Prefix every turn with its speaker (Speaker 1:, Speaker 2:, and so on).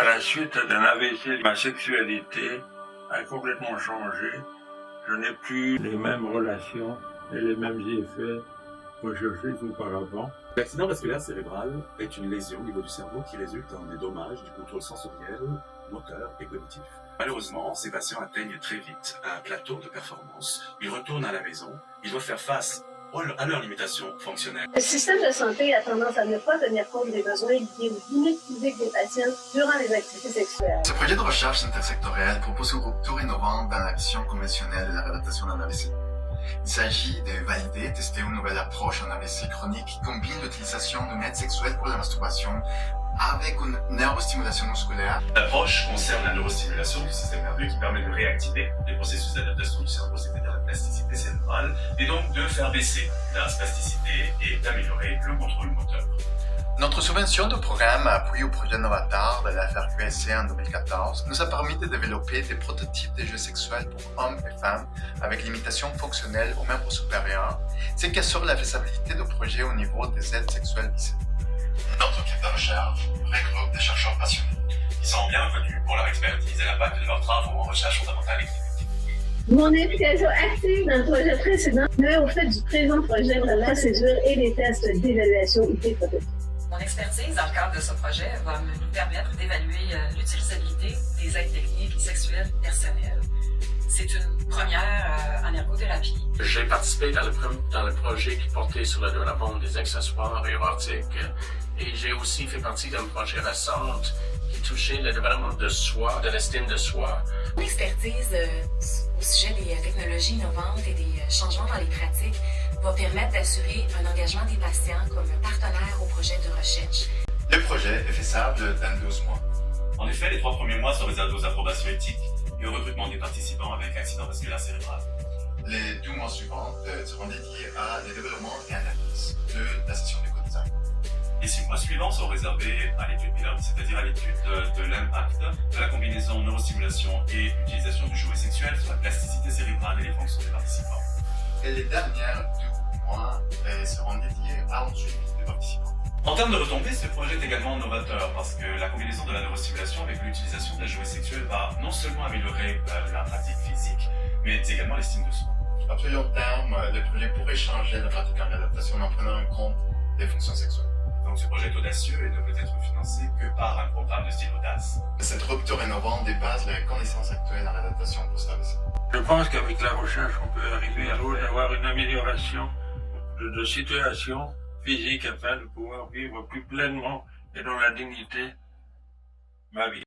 Speaker 1: À la suite d'un AVC, ma sexualité a complètement changé. Je n'ai plus les mêmes relations et les mêmes effets recherchés qu'auparavant.
Speaker 2: L'accident vasculaire cérébral est une lésion au niveau du cerveau qui résulte en des dommages du contrôle sensoriel, moteur et cognitif. Malheureusement, ces patients atteignent très vite un plateau de performance. Ils retournent à la maison, ils doivent faire face à leurs limitations fonctionnelles.
Speaker 3: Le système de santé a tendance à ne pas tenir compte des besoins liés aux limites physiques des patients durant les activités sexuelles.
Speaker 4: Ce projet de recherche intersectorielle propose une rupture innovante dans la vision conventionnelle de la réadaptation en AVC. Il s'agit de valider et tester une nouvelle approche en AVC chronique qui combine l'utilisation de maîtres sexuels pour la masturbation avec une neurostimulation musculaire.
Speaker 2: L'approche concerne la neurostimulation du système nerveux qui permet de réactiver les processus d'adaptation du cerveau, c'est-à-dire la plasticité cérébrale, et donc de faire baisser la spasticité et d'améliorer le contrôle moteur.
Speaker 4: Notre subvention de programme appui au projet Novatar de la FRQSC en 2014 nous a permis de développer des prototypes de jeux sexuels pour hommes et femmes avec limitations fonctionnelles aux membres supérieurs, ce qui assure la faisabilité du projet au niveau des aides sexuelles visées. Notre équipe de recherche regroupe des chercheurs passionnés.
Speaker 2: Ils sont bien connus pour leur expertise et l'impact de leurs travaux en recherche fondamentale et clinique.
Speaker 3: Mon implication active dans le projet précédent met au fait du présent projet la procédure et les tests d'évaluation IP prototype.
Speaker 5: Mon expertise dans le cadre de ce projet va nous permettre d'évaluer l'utilisabilité des aides techniques sexuelles personnelles. C'est une première en ergothérapie.
Speaker 6: J'ai participé dans le projet qui portait sur le développement des accessoires érotiques et j'ai aussi fait partie d'un projet récent qui touchait le développement de soi, de l'estime de soi.
Speaker 7: Mon expertise au sujet des technologies innovantes et des changements dans les pratiques va permettre d'assurer un engagement des patients comme partenaire au projet de recherche.
Speaker 4: Le projet est faisable dans 12 mois.
Speaker 2: En effet, les 3 premiers mois sont réservés aux approbations éthiques et au recrutement des participants avec accident vasculaire cérébral.
Speaker 4: Les 2 mois suivants seront dédiés à le développement et analyse de la session de co-design.
Speaker 2: Les 6 mois suivants sont réservés à l'étude pilote, c'est-à-dire à l'étude de l'impact de la combinaison neurostimulation et utilisation du jouet sexuel sur la plasticité cérébrale et les fonctions des participants.
Speaker 4: Et les dernières 2 mois seront dédiés à un suivi des participants.
Speaker 2: En termes de retombées, ce projet est également novateur parce que la combinaison de la neurostimulation avec l'utilisation d'un jouet sexuel va non seulement améliorer la pratique physique, mais également l'estime de soi.
Speaker 4: À plus long terme, le projet pourrait changer la pratique en réadaptation en prenant en compte les fonctions sexuelles.
Speaker 2: Donc ce projet est audacieux et ne peut être financé que par un programme de style audace.
Speaker 4: Cette rupture innovante dépasse les connaissances actuelles en réadaptation post-AVC.
Speaker 1: Je pense qu'avec la recherche, on peut arriver à avoir une amélioration de situation physique afin de pouvoir vivre plus pleinement et dans la dignité ma vie.